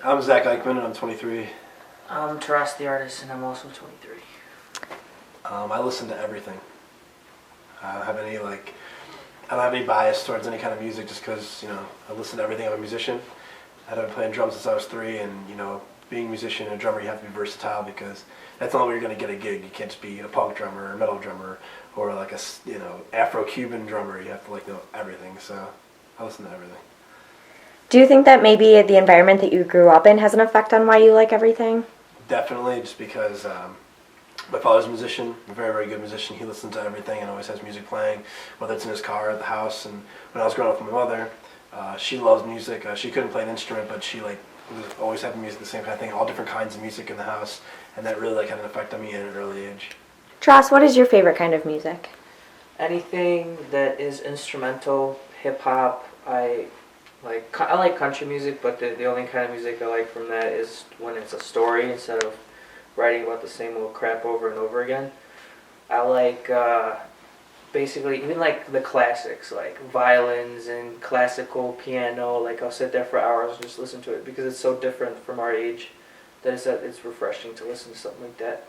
I'm Zach Eichman, and I'm 23. I'm Taras the artist, and I'm also 23. I listen to everything. I don't have any I don't have any bias towards any kind of music, just because I listen to everything. I'm a musician. I've been playing drums since I was 3, and being a musician and a drummer, you have to be versatile because that's the only way you're going to get a gig. You can't just be a punk drummer or a metal drummer or like a Afro-Cuban drummer. You have to know everything. So I listen to everything. Do you think that maybe the environment that you grew up in has an effect on why you like everything? Definitely, just because my father's a musician, a very, very good musician. He listens to everything and always has music playing, whether it's in his car or at the house. And when I was growing up with my mother, she loves music. She couldn't play an instrument, but she was always having music, the same kind of thing, all different kinds of music in the house, and that really had an effect on me at an early age. Tross, what is your favorite kind of music? Anything that is instrumental, hip hop. I like country music, but the only kind of music I like from that is when it's a story instead of writing about the same old crap over and over again. I like basically even the classics, like violins and classical piano. I'll sit there for hours and just listen to it because it's so different from our age that it's refreshing to listen to something like that.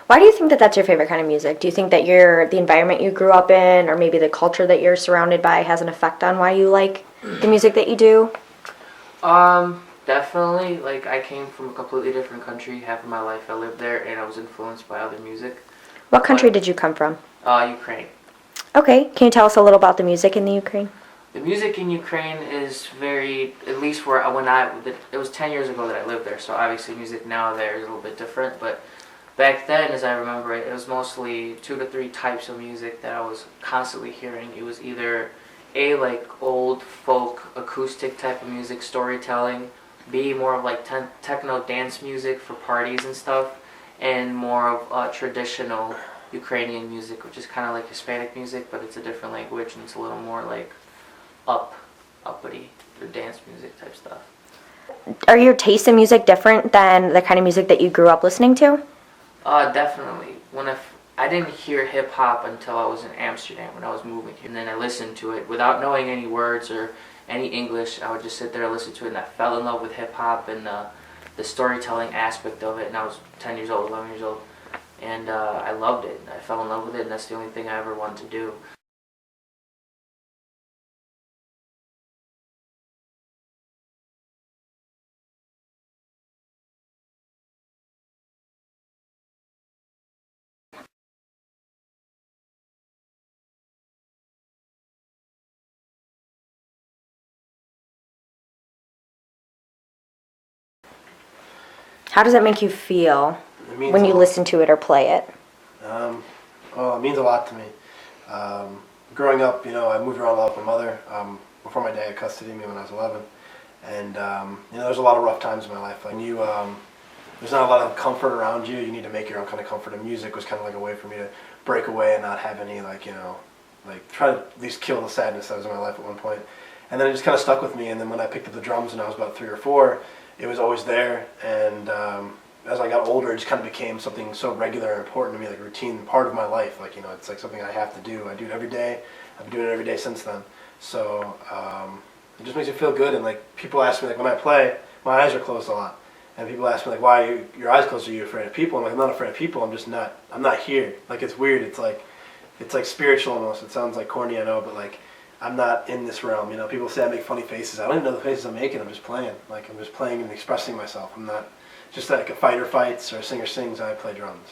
Why do you think that that's your favorite kind of music? Do you think that the environment you grew up in or maybe the culture that you're surrounded by has an effect on why you like the music that you do? Definitely. I came from a completely different country. Half of my life I lived there, and I was influenced by other music. What country did you come from? Ukraine. Okay. Can you tell us a little about the music in the Ukraine? The music in Ukraine is at least it was 10 years ago that I lived there, so obviously music now there is a little bit different, but back then, as I remember it, it was mostly 2 to 3 types of music that I was constantly hearing. It was either A, old folk acoustic type of music, storytelling, B, more of techno dance music for parties and stuff, and more of traditional Ukrainian music, which is kind of like Hispanic music, but it's a different language and it's a little more uppity, or dance music type stuff. Are your tastes in music different than the kind of music that you grew up listening to? Definitely. I didn't hear hip hop until I was in Amsterdam when I was moving here, and then I listened to it without knowing any words or any English. I would just sit there and listen to it, and I fell in love with hip hop and the storytelling aspect of it. And I was 10 years old, 11 years old, and I loved it. I fell in love with it, and that's the only thing I ever wanted to do. How does it make you feel when you listen to it or play it? Well, it means a lot to me. Growing up, I moved around a lot with my mother before my dad had custody of me when I was 11. And, there's a lot of rough times in my life. There's not a lot of comfort around you. You need to make your own kind of comfort. And music was kind of a way for me to break away and not have any, try to at least kill the sadness that was in my life at one point. And then it just kind of stuck with me. And then when I picked up the drums when I was about 3 or 4, it was always there. And as I got older, it just kind of became something so regular and important to me, routine part of my life. It's something I have to do. I do it every day. I've been doing it every day since then. So it just makes me feel good. And people ask me, when I play, my eyes are closed a lot. And people ask me, why are your eyes closed? Are you afraid of people? I'm not afraid of people. I'm not here. It's weird. It's spiritual almost. It sounds corny, I know, but I'm not in this realm. People say I make funny faces. I don't even know the faces I'm making. I'm just playing. I'm just playing and expressing myself. I'm not just a fighter fights or a singer sings. I play drums.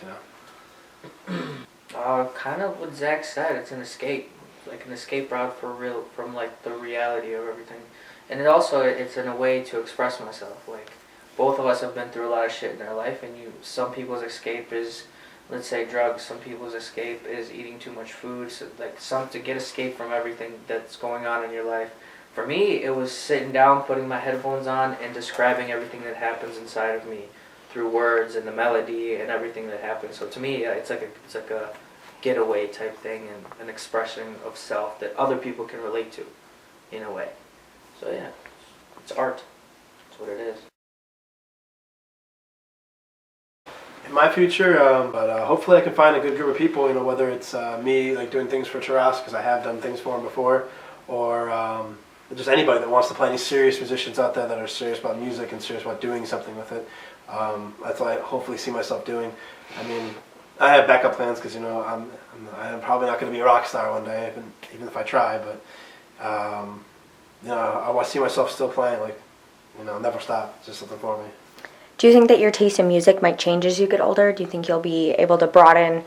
Kind of what Zach said. It's an escape, an escape route from the reality of everything, and it's in a way to express myself. Both of us have been through a lot of shit in our life, and some people's escape is, let's say, drugs. Some people's escape is eating too much food. So to get escape from everything that's going on in your life. For me, it was sitting down, putting my headphones on, and describing everything that happens inside of me through words and the melody and everything that happens. So to me, it's like a getaway type thing and an expression of self that other people can relate to, in a way. So yeah, it's art. That's what it is. In my future, but hopefully I can find a good group of people, whether it's me doing things for Taras, because I have done things for him before, or just anybody that wants to play, any serious musicians out there that are serious about music and serious about doing something with it. That's what I hopefully see myself doing. I mean, I have backup plans because, you know, I'm probably not going to be a rock star one day, even if I try, but, you know, I want to see myself still playing, like, you know, never stop. It's just something for me. Do you think that your taste in music might change as you get older? Do you think you'll be able to broaden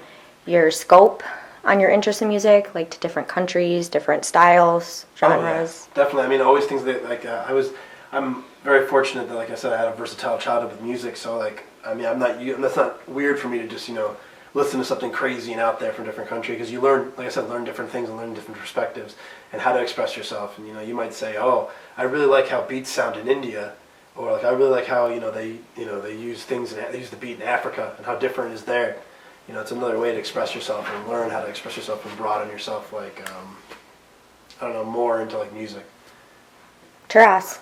your scope on your interest in music, like to different countries, different styles, genres? Oh, yeah. Definitely. I mean, always things that, like, I'm very fortunate that, like I said, I had a versatile childhood with music, so, like, I mean, that's not weird for me to just, you know, listen to something crazy and out there from a different country, because you learn, like I said, learn different things and learn different perspectives and how to express yourself. And, you know, you might say, oh, I really like how beats sound in India, or like I really like how, you know, they use things, they use the beat in Africa and how different it is there. You know, it's another way to express yourself and learn how to express yourself and broaden yourself, like, I don't know, more into, like, music. Taras?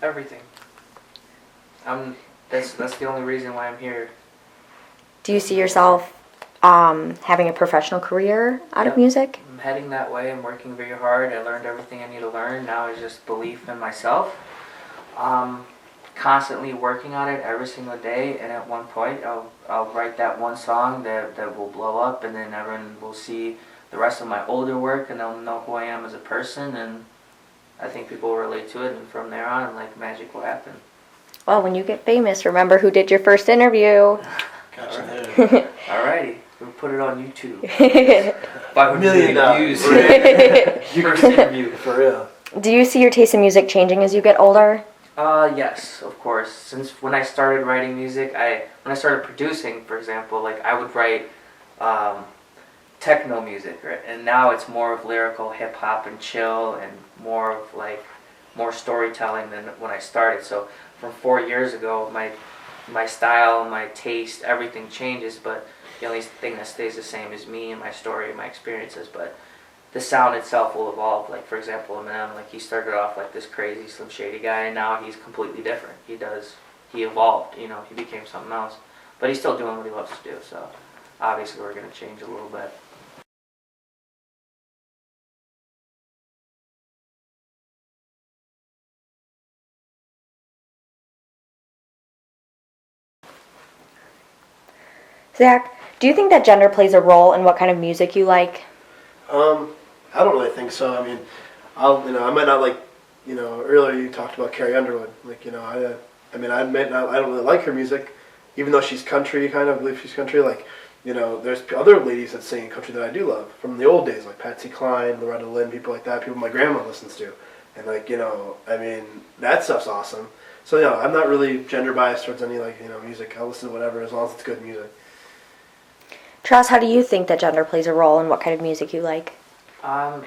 Everything. That's the only reason why I'm here. Do you see yourself having a professional career out of music? I'm heading that way. I'm working very hard. I learned everything I need to learn. Now it's just belief in myself. Constantly working on it every single day, and at one point I'll write that one song that will blow up, and then everyone will see the rest of my older work, and they'll know who I am as a person, and I think people will relate to it, and from there on, like, magic will happen. Well, when you get famous, remember who did your first interview. Gotcha. Alrighty, we'll put it on YouTube. $5 million views. First interview. For real. Do you see your taste in music changing as you get older? Yes, of course. Since when I started writing music, when I started producing, for example, like, I would write techno music, right? And now it's more of lyrical hip hop and chill, and more of, like, more storytelling than when I started. So from 4 years ago, my style, my taste, everything changes, but the only thing that stays the same is me and my story and my experiences. But the sound itself will evolve. Like, for example, Eminem, like, he started off like this crazy Slim Shady guy, and now he's completely different. He evolved, you know, he became something else. But he's still doing what he loves to do, so obviously we're going to change a little bit. Zach, do you think that gender plays a role in what kind of music you like? I don't really think so. I mean, I might not like, you know, earlier you talked about Carrie Underwood. Like, you know, I don't really like her music, even though she's country, kind of, I believe she's country. Like, you know, there's other ladies that sing country that I do love from the old days, like Patsy Cline, Loretta Lynn, people like that, people my grandma listens to. And, like, you know, I mean, that stuff's awesome. So, you know, I'm not really gender biased towards any, like, you know, music. I'll listen to whatever as long as it's good music. Taras, how do you think that gender plays a role in what kind of music you like?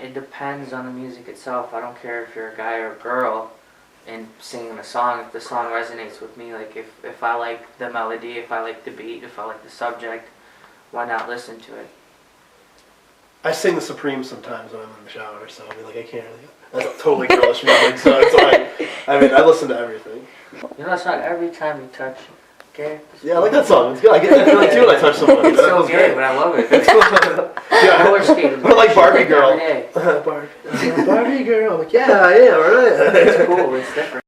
It depends on the music itself. I don't care if you're a guy or a girl and singing a song. If the song resonates with me, like, if I like the melody, if I like the beat, if I like the subject, why not listen to it? I sing the Supreme sometimes when I'm in the shower, so I mean, like, I can't really. That's totally girlish music, so it's like, I mean, I listen to everything. You know, it's not every time you touch. Okay? Yeah, I like that song. It's good. I get that feeling too when I touch someone. It's so gay, but I love it. It's cool. Yeah, roller skating. Or like Barbie Girl. Every day. Barbie Girl. I'm like, yeah, right. It's cool. It's different.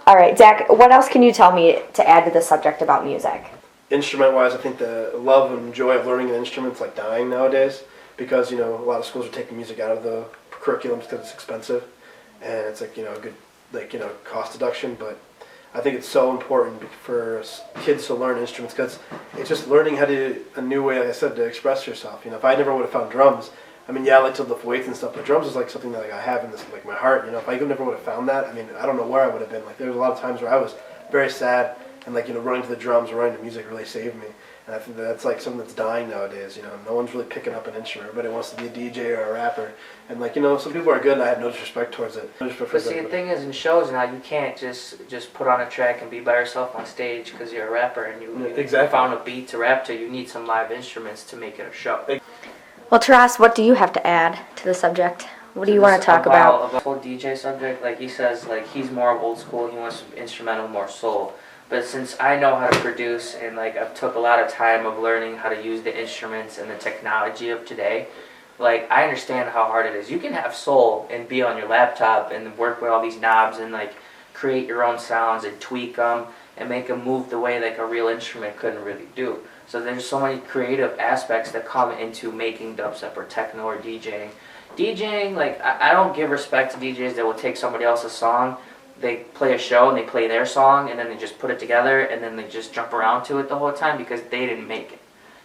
All right, Zach, what else can you tell me to add to the subject about music? Instrument-wise, I think the love and joy of learning an instrument's like dying nowadays because, you know, a lot of schools are taking music out of the curriculums because it's expensive, and it's like, you know, a good, like, you know, cost deduction. But I think it's so important for kids to learn instruments because it's just learning how to, a new way, like I said, to express yourself. You know, if I never would have found drums, I mean, yeah, I like to lift weights and stuff, but drums is like something that, like, I have in this, like, my heart. You know, if I never would have found that, I mean, I don't know where I would have been. Like, there was a lot of times where I was very sad, and, like, you know, running to the drums or running to music really saved me. And I think that's like something that's dying nowadays. You know, no one's really picking up an instrument. Everybody wants to be a DJ or a rapper. And, like, you know, some people are good, and I have no disrespect towards it. But see, the thing is, in shows now, you can't just put on a track and be by yourself on stage because you're a rapper and you exactly. found a beat to rap to. You need some live instruments to make it a show. Well, Taras, what do you have to add to the subject? What do you want to talk about? The whole DJ subject, like he says, like, he's more old school. He wants instrumental, more soul. But since I know how to produce and like I've took a lot of time of learning how to use the instruments and the technology of today, like I understand how hard it is. You can have soul and be on your laptop and work with all these knobs and like create your own sounds and tweak them and make them move the way like a real instrument couldn't really do. So there's so many creative aspects that come into making dubstep or techno or DJing. DJing, like I don't give respect to DJs that will take somebody else's song. They play a show and they play their song and then they just put it together and then they just jump around to it the whole time because they didn't make it.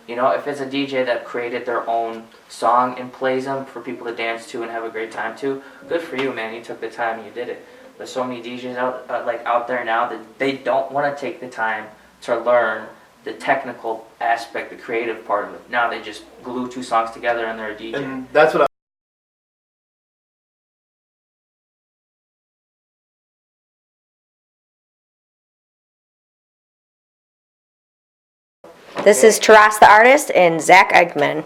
You know, if it's a DJ that created their own song and plays them for people to dance to and have a great time to, good for you, man. You took the time and you did it. There's so many DJs out there now that they don't want to take the time to learn the technical aspect, the creative part of it. Now they just glue two songs together and they're a DJ. And that's what This is Taras the artist and Zach Eichmann.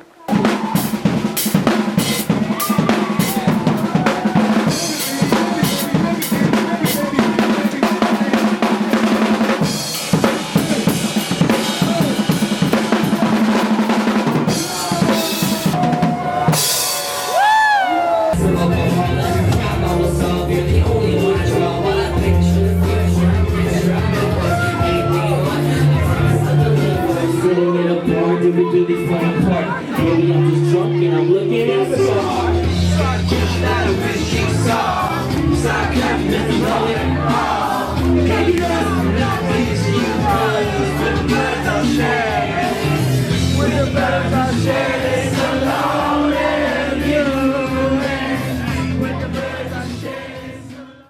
We do this fun part. Baby, I'm just drunk and I'm looking at the stars.